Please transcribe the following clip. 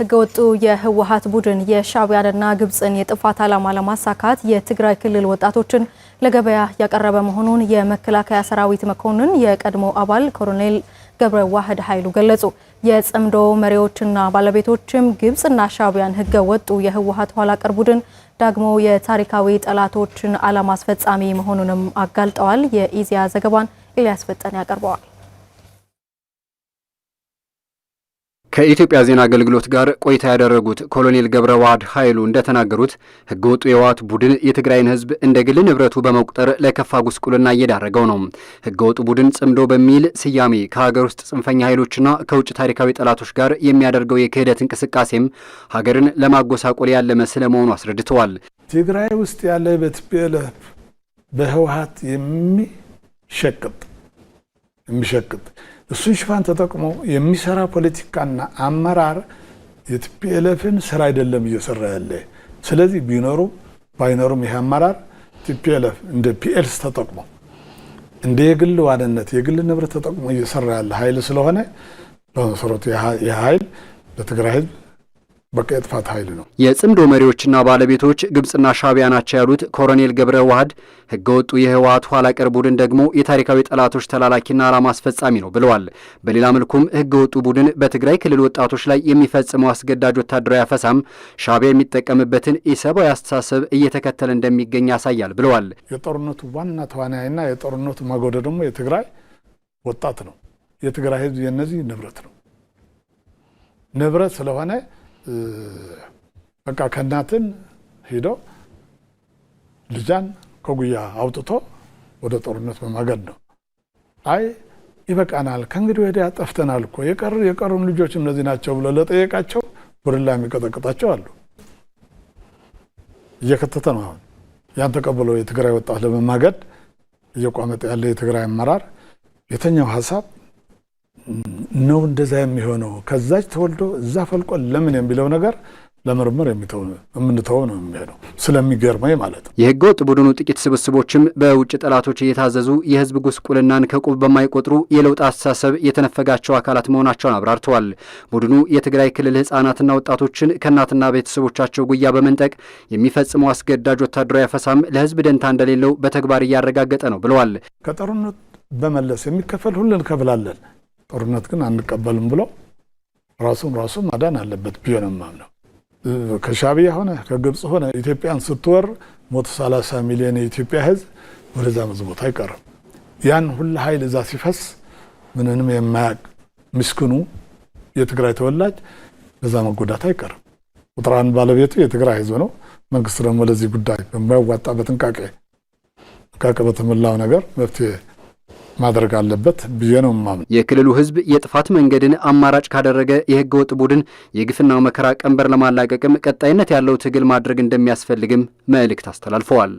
ህገወጡ የህወሓት ቡድን የሻዕቢያንና ግብጽን የጥፋት ዓላማ ለማሳካት የትግራይ ክልል ወጣቶችን ለገበያ ያቀረበ መሆኑን የመከላከያ ሰራዊት መኮንን የቀድሞ አባል ኮሎኔል ገብረዋህድ ኃይሉ ገለጹ። የጽምዶ መሪዎችና ባለቤቶችም ግብጽና ሻዕቢያን ህገወጡ የህወሓት ኋላ ቀር ቡድን ዳግሞ የታሪካዊ ጠላቶችን ዓላማ አስፈጻሚ መሆኑንም አጋልጠዋል። የኢዜአ ዘገባን ኢሊያስ ፈጠነ ያቀርበዋል። ከኢትዮጵያ ዜና አገልግሎት ጋር ቆይታ ያደረጉት ኮሎኔል ገብረዋህድ ኃይሉ እንደተናገሩት ህገወጡ የህወሓት ቡድን የትግራይን ህዝብ እንደ ግል ንብረቱ በመቁጠር ለከፋ ጉስቁልና እየዳረገው ነው። ህገወጡ ቡድን ጽምዶ በሚል ስያሜ ከሀገር ውስጥ ጽንፈኛ ኃይሎችና ከውጭ ታሪካዊ ጠላቶች ጋር የሚያደርገው የክህደት እንቅስቃሴም ሀገርን ለማጎሳቆል ያለመ ስለመሆኑ አስረድተዋል። ትግራይ ውስጥ ያለ በትፒኤልኤፍ በህወሓት የሚሸቅጥ እሱን ሽፋን ተጠቅሞ የሚሰራ ፖለቲካና አመራር የቲፒኤልኤፍን ስራ አይደለም እየሰራ ያለ። ስለዚህ ቢኖሩም ባይኖሩም ይህ አመራር ቲፒኤልኤፍ እንደ ፒኤልስ ተጠቅሞ እንደ የግል ዋንነት የግል ንብረት ተጠቅሞ እየሰራ ያለ ኃይል ስለሆነ በመሰረቱ ይህ ኃይል ለትግራይ ህዝብ በቃ የጥፋት ኃይል ነው። የጽምዶ መሪዎችና ባለቤቶች ግብጽና ሻዕቢያ ናቸው ያሉት ኮሎኔል ገብረዋህድ ህገወጡ የህወሓት ኋላ ቀር ቡድን ደግሞ የታሪካዊ ጠላቶች ተላላኪና ዓላማ አስፈጻሚ ነው ብለዋል። በሌላ መልኩም ህገወጡ ቡድን በትግራይ ክልል ወጣቶች ላይ የሚፈጽመው አስገዳጅ ወታደራዊ አፈሳም ሻዕቢያ የሚጠቀምበትን ኢሰብአዊ አስተሳሰብ እየተከተለ እንደሚገኝ ያሳያል ብለዋል። የጦርነቱ ዋና ተዋናይና የጦርነቱ ማጎደ ደግሞ የትግራይ ወጣት ነው። የትግራይ ህዝብ የነዚህ ንብረት ስለሆነ በቃ ከናትን ሄዶ ልጃን ከጉያ አውጥቶ ወደ ጦርነት በማገድ ነው። አይ ይበቃናል፣ ከእንግዲህ ወዲያ ጠፍተናል እኮ የቀሩን ልጆች እነዚህ ናቸው ብሎ ለጠየቃቸው ብርላ የሚቀጠቅጣቸው አሉ። እየከተተ ነው። አሁን ያን ተቀብሎ የትግራይ ወጣት ለመማገድ እየቋመጠ ያለ የትግራይ አመራር የተኛው ሀሳብ ነው እንደዛ የሚሆነው። ከዛች ተወልዶ እዛ ፈልቆ ለምን የሚለው ነገር ለምርምር የምንተው ነው የሚሆነው። ስለሚገርመኝ ማለት ነው። የህገወጥ ቡድኑ ጥቂት ስብስቦችም በውጭ ጠላቶች እየታዘዙ የህዝብ ጉስቁልናን ከቁብ በማይቆጥሩ የለውጥ አስተሳሰብ የተነፈጋቸው አካላት መሆናቸውን አብራርተዋል። ቡድኑ የትግራይ ክልል ህጻናትና ወጣቶችን ከእናትና ቤተሰቦቻቸው ጉያ በመንጠቅ የሚፈጽመው አስገዳጅ ወታደራዊ አፈሳም ለህዝብ ደንታ እንደሌለው በተግባር እያረጋገጠ ነው ብለዋል። ከጦርነት በመለስ የሚከፈል ሁሉ እንከፍላለን፣ ጦርነት ግን አንቀበልም ብሎ ራሱን ማዳን አለበት ብዬ ነው የማምነው። ከሻዕቢያ ሆነ ከግብጽ ሆነ ኢትዮጵያን ስትወር 130 ሚሊዮን የኢትዮጵያ ህዝብ ወደዛ መዝቦት አይቀርም። ያን ሁሉ ኃይል እዛ ሲፈስ ምንንም የማያቅ ምስኪኑ የትግራይ ተወላጅ በዛ መጎዳት አይቀርም። ቁጥራን ባለቤቱ የትግራይ ህዝብ ነው። መንግስት ደግሞ ለዚህ ጉዳይ በማያዋጣ በጥንቃቄ በተሞላው ነገር መፍትሄ ማድረግ አለበት ብዬ ነው የማምነው። የክልሉ ህዝብ የጥፋት መንገድን አማራጭ ካደረገ የህገወጥ ቡድን የግፍና መከራ ቀንበር ለማላቀቅም ቀጣይነት ያለው ትግል ማድረግ እንደሚያስፈልግም መልእክት አስተላልፈዋል።